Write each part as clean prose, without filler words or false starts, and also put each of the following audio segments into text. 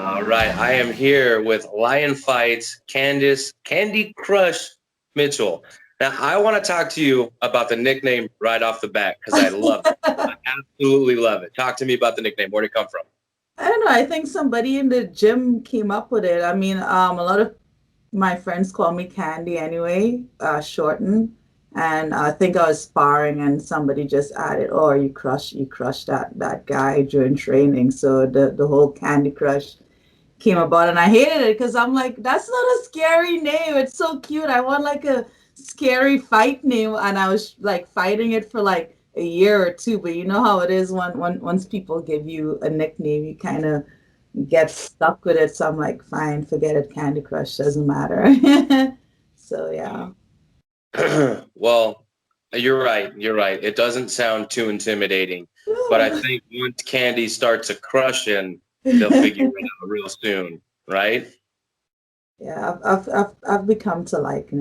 All right, I am here with Lion Fights Candy Crush Mitchell. Now, I want to talk to you about the nickname right off the bat because I love it. I absolutely love it. Talk to me about the nickname. Where'd it come from? I don't know. I think somebody in the gym came up with it. I mean, a lot of my friends call me Candy anyway, shortened. And I think I was sparring and somebody just added, "Oh, you crushed that guy during training." So the whole Candy Crush came about, and I hated it because I'm like, that's not a scary name. It's so cute. I want like a scary fight name, and I was like fighting it for like a year or two. But you know how it is once people give you a nickname, you kind of get stuck with it. So I'm like, fine, forget it. Candy Crush doesn't matter. So yeah. Well, you're right. You're right. It doesn't sound too intimidating, but I think once Candy starts a crushing, they'll figure it out real soon, right? Yeah, I've become to like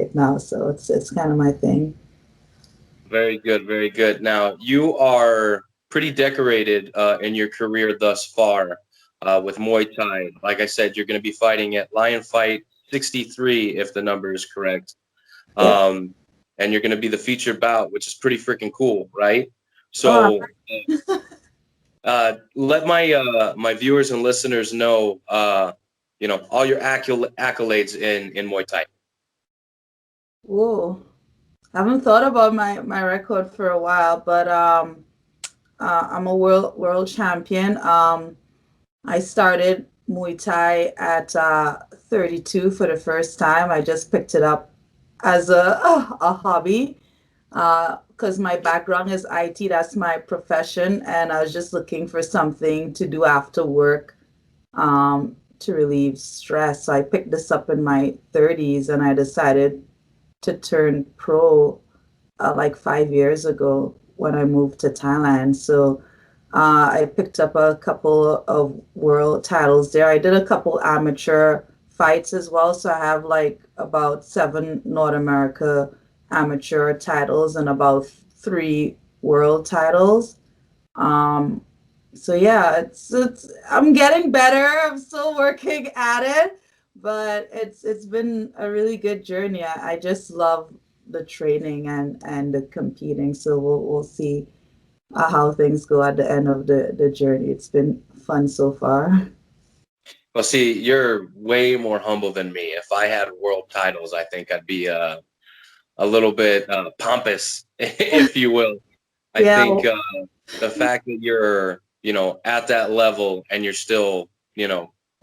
it now, so it's kind of my thing. Very good. Very good. Now, you are pretty decorated in your career thus far with Muay Thai. Like I said, you're going to be fighting at Lion Fight 63, if the number is correct. Yeah. Um, and you're going to be the featured bout, which is pretty freaking cool, right? Oh, So let my viewers and listeners know, all your accolades in Muay Thai. whoa. I haven't thought about my record for a while, but I'm a world champion. I started Muay Thai at 32 for the first time. I just picked it up as a hobby because my background is IT. That's my profession, and I was just looking for something to do after work to relieve stress. So I picked this up in my 30s, and I decided to turn pro like 5 years ago when I moved to Thailand. So I picked up a couple of world titles there. I did a couple amateur fights as well. So I have like about seven North America amateur titles and about three world titles. Um, so yeah, it's I'm getting better. I'm still working at it, but it's been a really good journey. I just love the training and the competing. So we'll see how things go at the end of the journey. It's been fun so far. Well, see, you're way more humble than me. If I had world titles, I think I'd be a little bit pompous, if you will. I Yeah, think the fact that you're, at that level and you're still,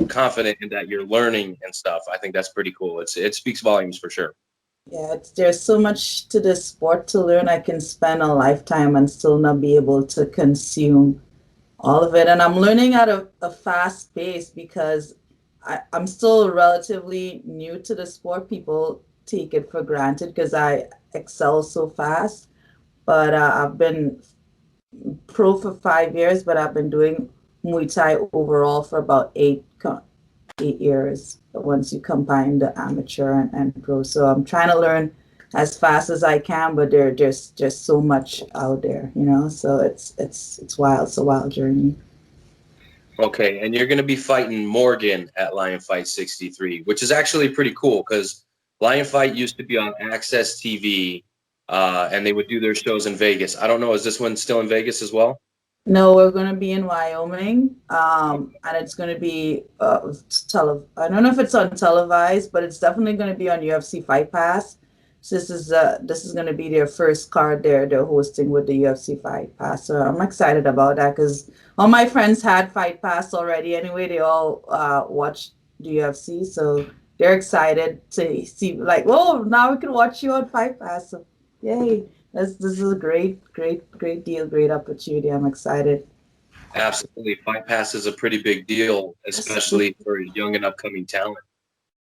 confident in that you're learning and stuff, I think that's pretty cool. It speaks volumes for sure. yeah. There's so much to this sport to learn. I can spend a lifetime and still not be able to consume all of it. And I'm learning at a fast pace because I'm still relatively new to the sport. People take it for granted because I excel so fast. But I've been pro for 5 years, but I've been doing Muay Thai overall for about 8 years once you combine the amateur and pro. So I'm trying to learn as fast as I can, but there's just so much out there. So it's wild. It's a wild journey. Okay, and you're going to be fighting Morgan at Lion Fight 63, which is actually pretty cool because Lion Fight used to be on Access TV, and they would do their shows in Vegas. I don't know, is this one still in Vegas as well? No, we're gonna be in Wyoming, and it's gonna be I don't know if it's on televised, but it's definitely gonna be on UFC Fight Pass. So this is gonna be their first card they're hosting with the UFC Fight Pass. So I'm excited about that because all my friends had Fight Pass already. Anyway, they all watched the UFC, so they're excited to see like, whoa, now we can watch you on Fight Pass. So yay! This is a great deal, great opportunity. I'm excited. Absolutely. Fight Pass is a pretty big deal, especially for young and upcoming talent.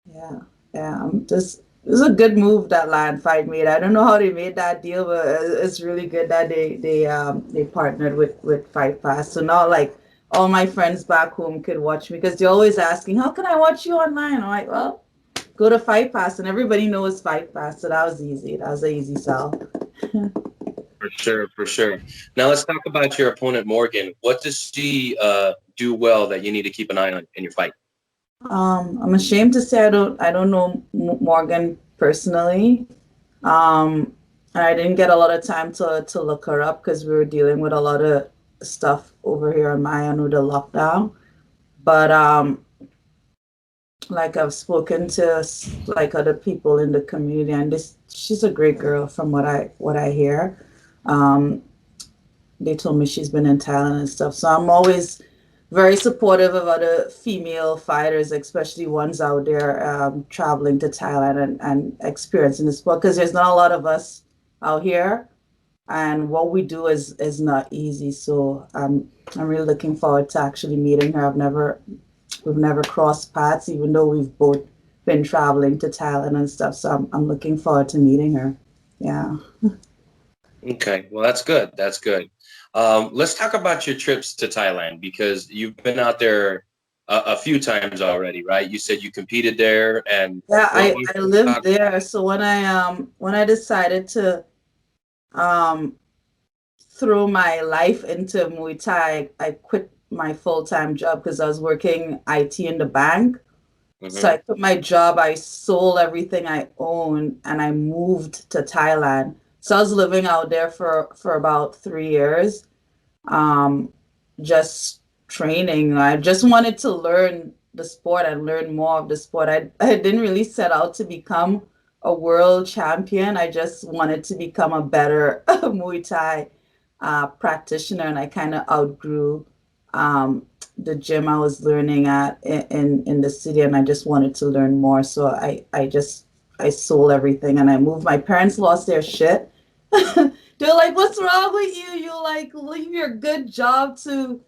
Yeah, yeah. This is a good move that Lion Fight made. I don't know how they made that deal, but it's really good that they partnered with Fight Pass. So now like all my friends back home could watch me because they're always asking, "How can I watch you online?" I'm like, "Well, go to Fight Pass," and everybody knows Fight Pass, so that was easy. That was an easy sell. For sure, for sure. Now let's talk about your opponent, Morgan. What does she do well that you need to keep an eye on in your fight? I'm ashamed to say I don't know Morgan personally. Um, and I didn't get a lot of time to look her up because we were dealing with a lot of stuff over here on my end with the lockdown. But like I've spoken to like other people in the community, and this she's a great girl from what I hear. Um, they told me she's been in Thailand and stuff, so I'm always very supportive of other female fighters, especially ones out there traveling to Thailand and experiencing the sport because there's not a lot of us out here, and what we do is not easy. So I'm really looking forward to actually meeting her. We've never crossed paths, even though we've both been traveling to Thailand and stuff. So I'm looking forward to meeting her. Yeah. Okay, well, that's good. That's good. Let's talk about your trips to Thailand because you've been out there a few times already, right? You said you competed there, and Yeah, well, I lived there. So when I decided to um throw my life into Muay Thai, I quit my full-time job because I was working IT in the bank. So mhm. I quit my job, I sold everything I owned, and I moved to Thailand. So I was living out there for about 3 years, um, just training. I just wanted to learn the sport and learn more of the sport. I didn't really set out to become a world champion. I just wanted to become a better Muay Thai practitioner, and I kind of outgrew um, the gym I was learning at in the city, and I just wanted to learn more. So I sold everything and I moved. My parents lost their shit. They're like, "What's wrong with you? You like leave your good job to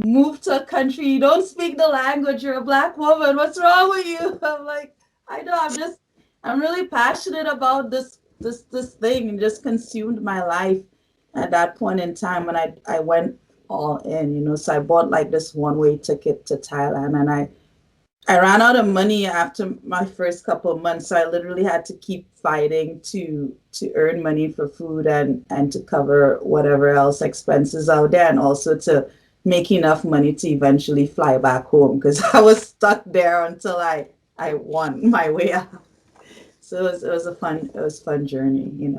move to a country you don't speak the language. You're a black woman. What's wrong with you?" I'm like, "I know. I'm really passionate about this thing, and just consumed my life at that point in time when I went all in, So I bought like this one-way ticket to Thailand, and I ran out of money after my first couple of months. So I literally had to keep fighting to earn money for food and to cover whatever else expenses out there, and also to make enough money to eventually fly back home because I was stuck there until I won my way out. So it was a fun journey.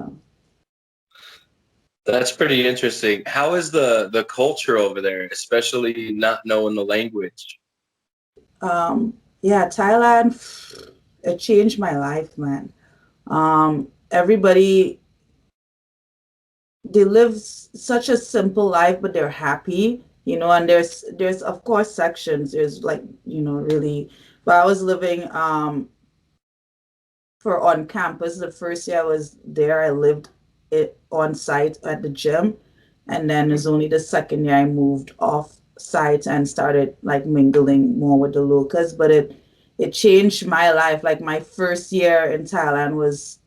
That's pretty interesting. How is the culture over there, especially not knowing the language? Yeah, Thailand, it changed my life, man. Everybody, they live such a simple life, but they're happy, and there's of course sections. There's like, really, but I was living for on campus. The first year I was there, I lived it on site at the gym, and then it's only the second year I moved off site and started like mingling more with the locals. But it changed my life. Like my first year in Thailand was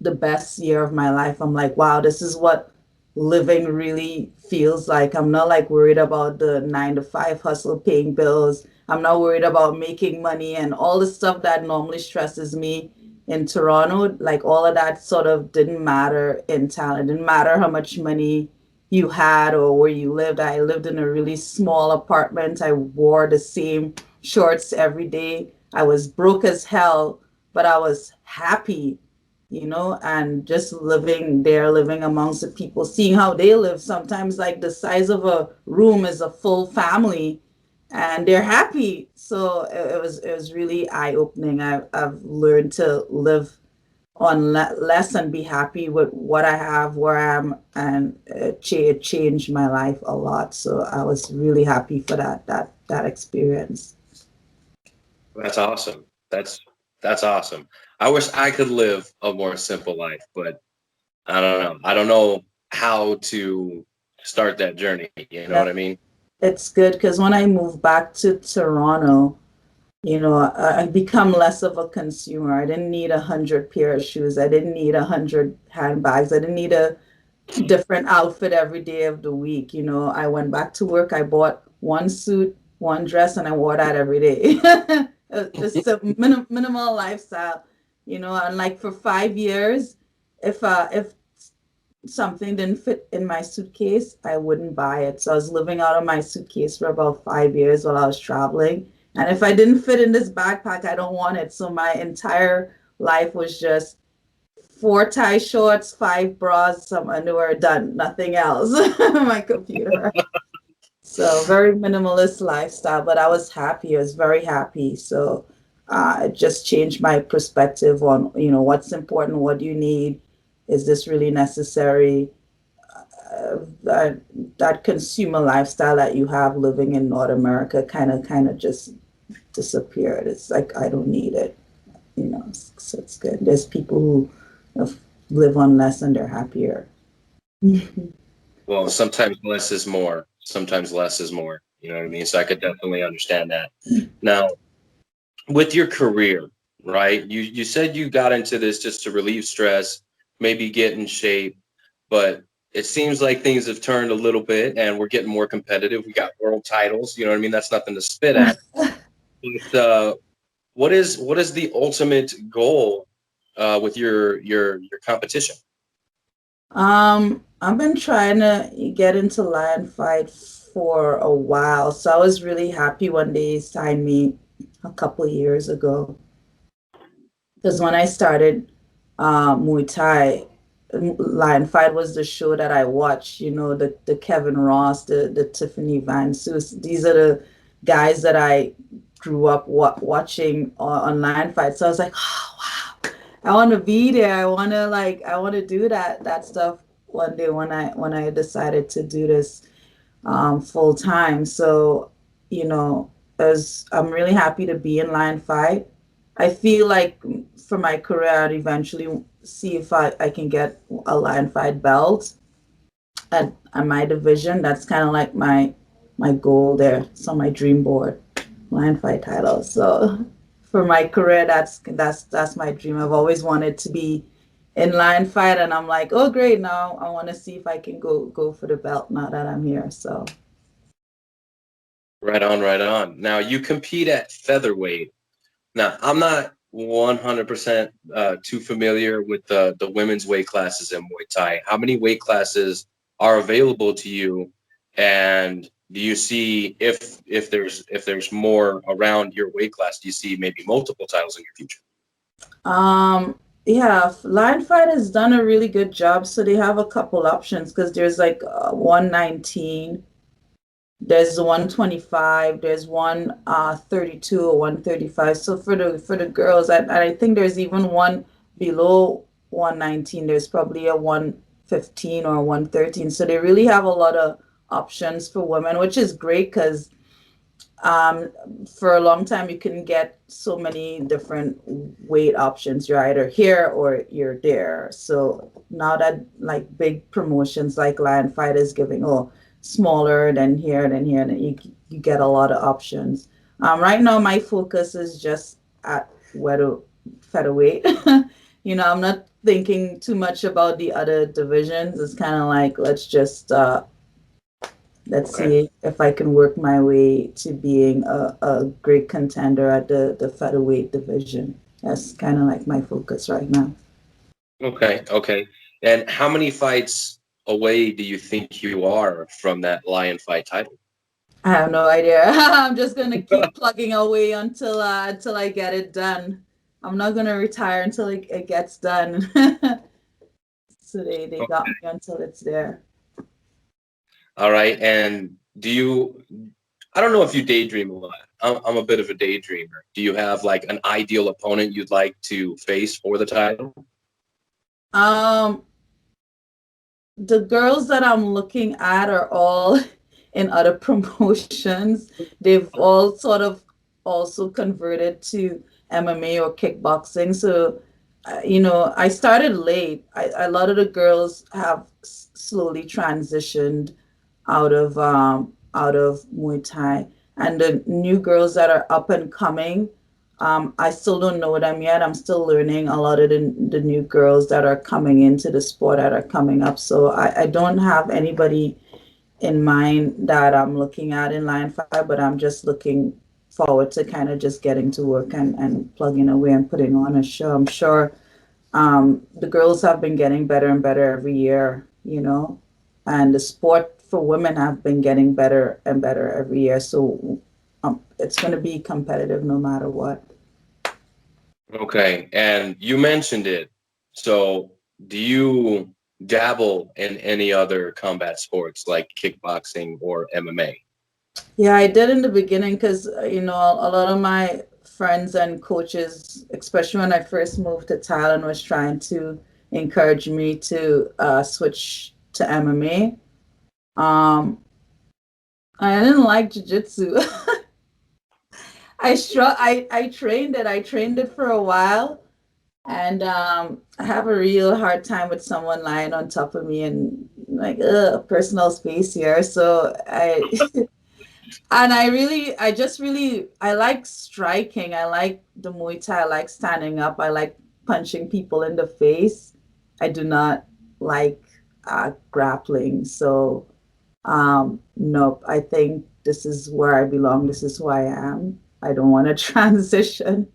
the best year of my life. I'm like, wow, this is what living really feels like. I'm not like worried about the 9 to 5 hustle, paying bills. I'm not worried about making money and all the stuff that normally stresses me in Toronto. Like all of that sort of didn't matter in town. It didn't matter how much money you had or where you lived. I lived in a really small apartment. I wore the same shorts every day. I was broke as hell, but I was happy, and just living there, living amongst the people, seeing how they live. Sometimes, like the size of a room is a full family, and they're happy. So it was really eye opening. I've learned to live on less and be happy with what I have, where I am, and it changed my life a lot. So I was really happy for that experience. That's awesome. That's awesome. I wish I could live a more simple life, but I don't know. I don't know how to start that journey. You know Yeah, what I mean? it's good because when I moved back to Toronto, I become less of a consumer. I didn't need 100 pair of shoes. I didn't need 100 handbags. I didn't need a different outfit every day of the week. I went back to work. I bought one suit, one dress, and I wore that every day. It's a minimal lifestyle, and like for 5 years, if something didn't fit in my suitcase, I wouldn't buy it. So I was living out of my suitcase for about 5 years while I was traveling. And if I didn't fit in this backpack, I don't want it. So my entire life was just four tie shorts, five bras, some underwear, done, nothing else. My computer. So very minimalist lifestyle, but I was happy. I was very happy. So it just changed my perspective on, what's important, what do you need, is this really necessary? That consumer lifestyle that you have living in North America kind of just disappeared. It's like I don't need it, so it's good. There's people who live on less and they're happier. Well, sometimes less is more. Sometimes less is more. You know what I mean? So I could definitely understand that. Now, with your career, right? You said you got into this just to relieve stress, maybe get in shape, but it seems like things have turned a little bit and we're getting more competitive. We got world titles. You know what I mean? That's nothing to spit at. But what is the ultimate goal with your competition? I've been trying to get into lion fight for a while, so I was really happy when they signed me a couple years ago. Because when I started Muay Thai, Lion Fight was the show that I watched. The Kevin Ross, the Tiffany Van Soos. These are the guys that I grew up watching on Lion Fight. So I was like, oh wow, I want to be there. I want to do that stuff one day when I decided to do this full time. So, as I'm really happy to be in Lion Fight. I feel like for my career, I'd eventually see if I can get a Lion Fight belt at my division. That's kind of like my goal there. It's on my dream board, Lion Fight title. So for my career, that's my dream. I've always wanted to be in Lion Fight, and I'm like, oh great, now I want to see if I can go for the belt now that I'm here. So Right on, right on. Now you compete at featherweight. Now I'm not 100% too familiar with the women's weight classes in Muay Thai. How many weight classes are available to you, and do you see if there's more around your weight class? Do you see maybe multiple titles in your future? yeah, Lion Fight has done a really good job. So they have a couple options because there's like 119. There's 125, there's 132 or 135. So for the girls, and I think there's even one below 119. There's probably a 115 or 113. So they really have a lot of options for women, which is great because um, for a long time you can get so many different weight options. You're either here or you're there. So now that like big promotions like Lion Fight is giving, oh, smaller than you get a lot of options. Right now my focus is just at whether featherweight. I'm not thinking too much about the other divisions. It's kind of like let's Okay. see if I can work my way to being a great contender at the featherweight division. That's kind of like my focus right now. Okay. Okay. And how many fights away do you think you are from that lion fight title? I have no idea. I'm just gonna keep plugging away until I get it done. I'm not gonna retire until it gets done. So they got me until it's there. All right. And I don't know if you daydream a lot. I'm a bit of a daydreamer. Do you have like an ideal opponent you'd like to face for the title? Um, the girls that I'm looking at are all in other promotions. They've all sort of also converted to MMA or kickboxing. So, I started late. A lot of the girls have slowly transitioned out of Muay Thai, and the new girls that are up and coming. I still don't know them yet. I'm still learning a lot of the new girls that are coming into the sport that are coming up. So I don't have anybody in mind that I'm looking at in line five, but I'm just looking forward to kind of just getting to work and plugging away and putting on a show. I'm sure the girls have been getting better and better every year. you know, and the sport for women have been getting better and better every year. So it's going to be competitive no matter what. Okay, and you mentioned it. So, do you dabble in any other combat sports like kickboxing or MMA? Yeah, I did in the beginning because, a lot of my friends and coaches, especially when I first moved to Thailand, was trying to encourage me to switch to MMA. Um, I didn't like jiu-jitsu. I trained it. I trained it for a while, and I have a real hard time with someone lying on top of me and like, personal space here. So I And I like striking. I like the Muay Thai. I like standing up. I like punching people in the face. I do not like grappling. So, nope. I think this is where I belong. This is who I am. I don't want to transition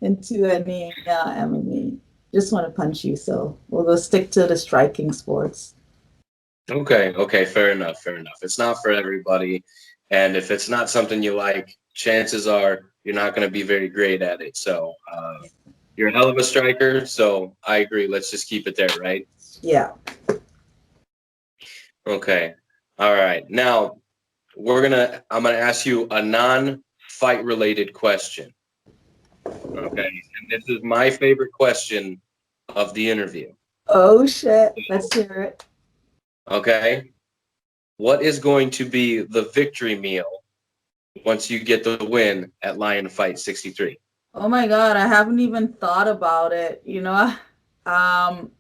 into any MMA. Just want to punch you. So we'll go stick to the striking sports. Okay, okay, fair enough, fair enough. It's not for everybody, and if it's not something you like, chances are you're not going to be very great at it. So, you're a hell of a striker, so I agree. Let's just keep it there, right? Yeah. Okay. All right. Now, I'm gonna ask you a non-fight related question. Okay. And this is my favorite question of the interview. Oh shit. Let's hear it. Okay. What is going to be the victory meal once you get the win at Lion Fight 63? Oh my God, I haven't even thought about it. Um,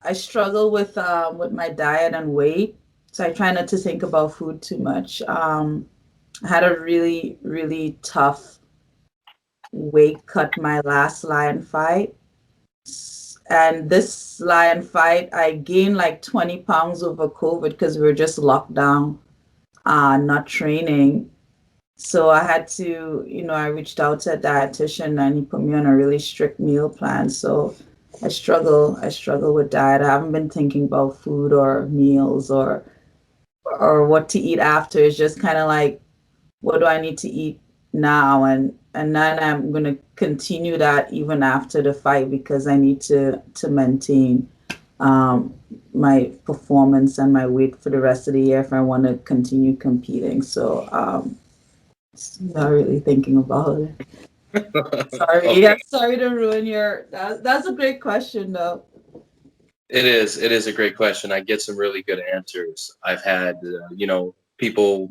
I struggle with my diet and weight, so I try not to think about food too much. I had a really, really tough weight cut my last lion fight. And this lion fight, I gained like 20 pounds over COVID because we were just locked down, not training. So I had to, I reached out to a dietitian and he put me on a really strict meal plan. So I struggle with diet. I haven't been thinking about food or meals or what to eat after. It's just kind of like, what do I need to eat now? And then I'm gonna continue that even after the fight because I need to maintain um, my performance and my weight for the rest of the year if I want to continue competing. So not really thinking about it. Sorry. Okay. Yeah, sorry to ruin your. That's a great question, though. It is. It is a great question. I get some really good answers. I've had, people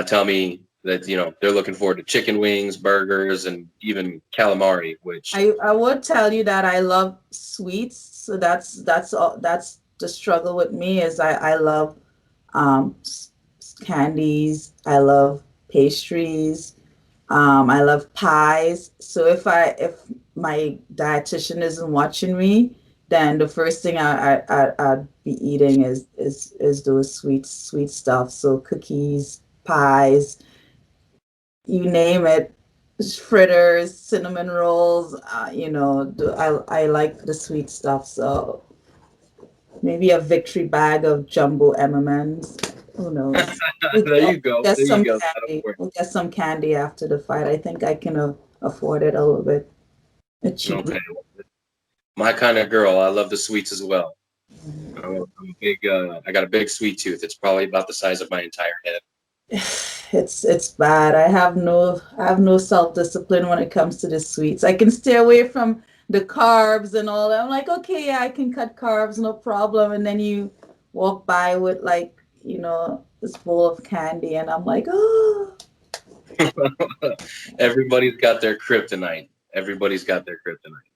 tell me that, they're looking forward to chicken wings, burgers, and even calamari, which, I would tell you that I love sweets, so that's all. That's the struggle with me is I love um, candies. I love pastries. I love pies. So if my dietitian isn't watching me, then the first thing I'd be eating is those sweet stuff. So cookies, pies, you name it, fritters, cinnamon rolls. I like the sweet stuff. So maybe a victory bag of jumbo M&Ms. Who knows? there We'll you go. get There you some go. That'll candy. work. We'll get some candy after the fight. I think I can afford it a little bit. Okay. My kind of girl. I love the sweets as well. I'm a big, I got a big sweet tooth. It's probably about the size of my entire head. It's bad. I have no self-discipline when it comes to the sweets. I can stay away from the carbs and all that. I'm like, okay, yeah, I can cut carbs, no problem. And then you walk by with like, this bowl of candy, and I'm like, oh. Everybody's got their kryptonite. Everybody's got their kryptonite.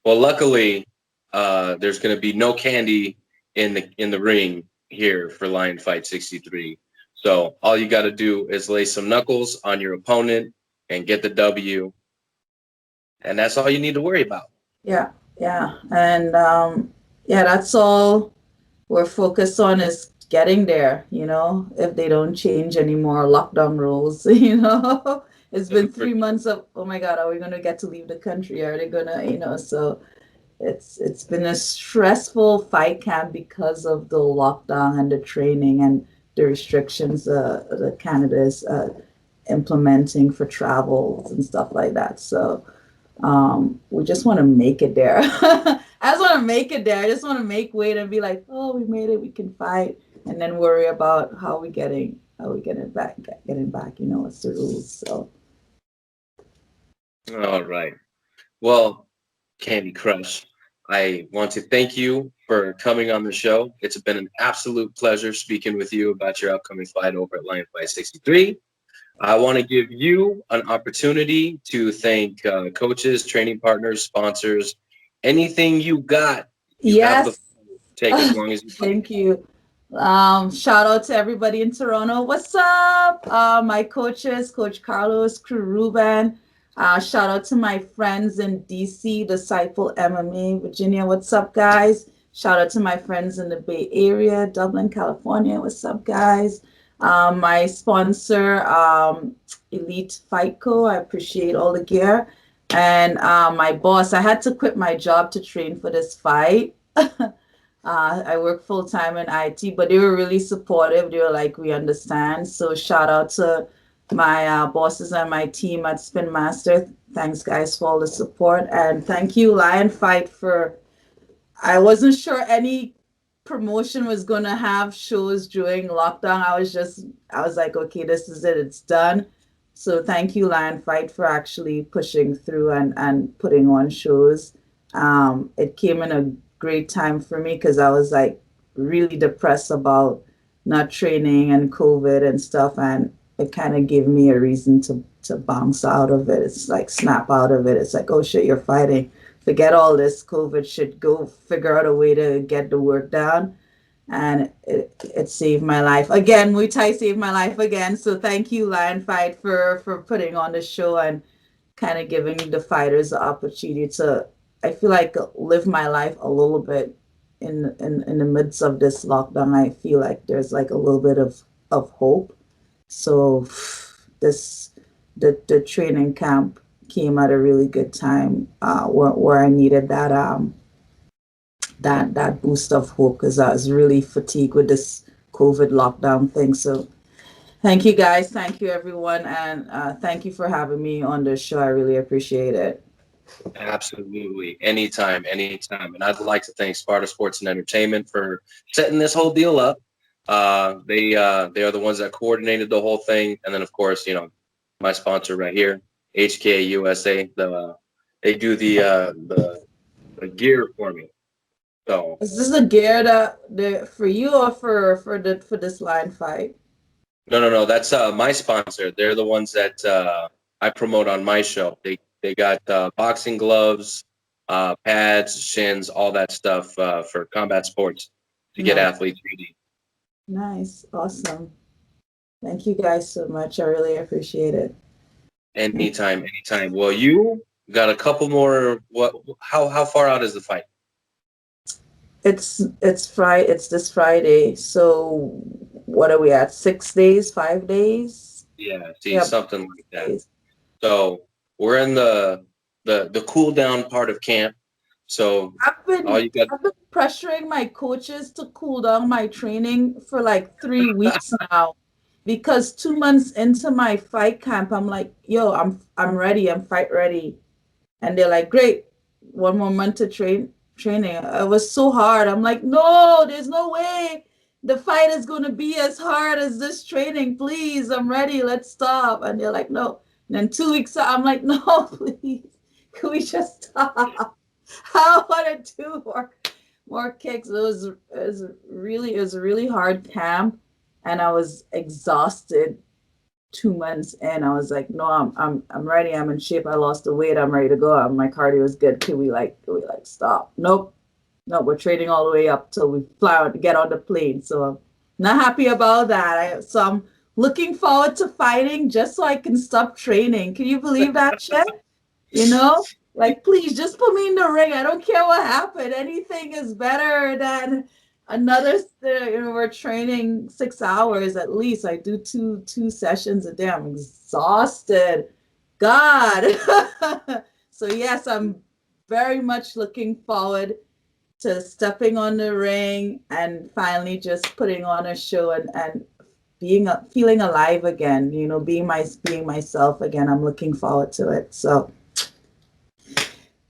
Well, luckily, there's going to be no candy in the ring here for Lion Fight 63. So all you got to do is lay some knuckles on your opponent and get the W, and that's all you need to worry about. Yeah, yeah. And yeah, that's all we're focused on is getting there, if they don't change any more lockdown rules, It's been 3 months of, oh my God, are we gonna get to leave the country? Are they gonna, so it's been a stressful fight camp because of the lockdown and the training and the restrictions the Canada is implementing for travels and stuff like that. So we just want to make it there. I just want to make it there. I just want to make weight and be like, oh, we made it. We can fight, and then worry about how we getting back. You know, what's the rules? So. All right. Well, Candy Crush, I want to thank you for coming on the show. It's been an absolute pleasure speaking with you about your upcoming fight over at Lion Fight 63. I want to give you an opportunity to thank coaches, training partners, sponsors, anything you got. You have the Yes. take as long as you want. Thank you. Shout out to everybody in Toronto. What's up? My coaches, Coach Carlos, Crew Ruben. Shout out to my friends in DC, Disciple MMA, Virginia. What's up, guys? Shout out to my friends in the Bay Area, Dublin, California. What's up, guys? My sponsor, Elite Fight Co. I appreciate all the gear. And my boss, I had to quit my job to train for this fight. I work full time in IT, but they were really supportive. They were like, we understand. So shout out to my bosses and my team at Spin Master. Thanks, guys, for all the support. And thank you, Lion Fight, for, I wasn't sure any promotion was going to have shows during lockdown. I was like, okay, this is it. It's done. So thank you, Lion Fight, for actually pushing through and putting on shows. It came in a great time for me because I was like really depressed about not training and COVID and stuff, and it kind of gave me a reason to bounce out of it. It's like snap out of it. It's like, oh shit, you're fighting. Forget all this COVID shit. Go figure out a way to get the work done. And it saved my life again. Muay Thai saved my life again. So thank you, Lion Fight, for putting on the show and kind of giving the fighters the opportunity to, I feel like, live my life a little bit in the midst of this lockdown. I feel like there's like a little bit of hope. So the training camp came at a really good time where I needed that boost of hope because I was really fatigued with this COVID lockdown thing. So thank you, guys. Thank you, everyone. And thank you for having me on the show. I really appreciate it. Absolutely. Anytime, anytime. And I'd like to thank Sparta Sports and Entertainment for setting this whole deal up. They are the ones that coordinated the whole thing. And then, of course, you know, my sponsor right here, HK USA, they do the gear for me. So is this the gear that for you or for this Lion Fight? No. That's my sponsor. They're the ones that I promote on my show. They got boxing gloves, pads, shins, all that stuff for combat sports to get athletes ready. Nice, awesome. Thank you guys so much. I really appreciate it. Anytime. Well, you got a couple more. How far out is the fight? It's Friday. It's this Friday. So what are we at? 6 days? 5 days? Yeah, something like that. Days. So we're in the cool down part of camp. So I've been pressuring my coaches to cool down my training for like 3 weeks now, because 2 months into my fight camp, I'm like, yo, I'm ready. I'm fight ready, and they're like, great, 1 more month to training. It was so hard. I'm like, no, there's no way the fight is going to be as hard as this training. Please, I'm ready. Let's stop. And they're like, no. And then 2 weeks out, I'm like, no, please, can we just stop? I want to do more kicks. It was a really hard camp, and I was exhausted 2 months in. I was like, no, I'm ready. I'm in shape. I lost the weight. I'm ready to go. My cardio is good. Can we stop? Nope. No, we're training all the way up till we fly out to get on the plane. So I'm not happy about that. So I'm looking forward to fighting just so I can stop training. Can you believe that shit? You know, like, please just put me in the ring. I don't care what happened. Anything is better than another. We're training 6 hours at least. I do two sessions a day. I'm exhausted. God. So yes, I'm very much looking forward to stepping on the ring and finally just putting on a show and feeling alive again, you know, being myself again. I'm looking forward to it. So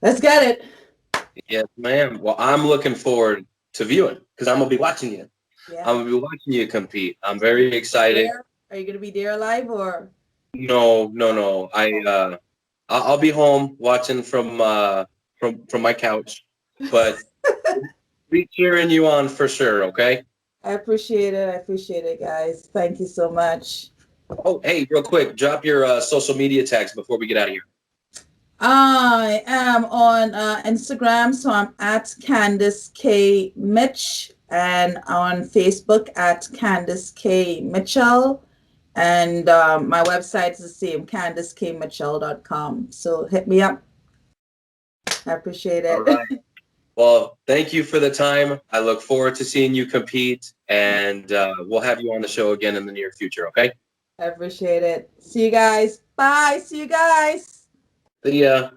let's get it. Yes, ma'am. Well, I'm looking forward to viewing because I'm gonna be watching you. Yeah. I'm gonna be watching you compete. I'm very excited. Are you gonna be there live or? No. I'll be home watching from my couch, but be cheering you on for sure. Okay. I appreciate it. I appreciate it, guys. Thank you so much. Oh, hey, real quick, drop your social media tags before we get out of here. I am on Instagram, so I'm at Candice K Mitch, and on Facebook at Candice K Mitchell, and my website is the same, CandiceKMitchell.com. So hit me up. I appreciate it. All right. Well, thank you for the time. I look forward to seeing you compete, and we'll have you on the show again in the near future. Okay. I appreciate it. See you guys. Bye. See you guys. See ya.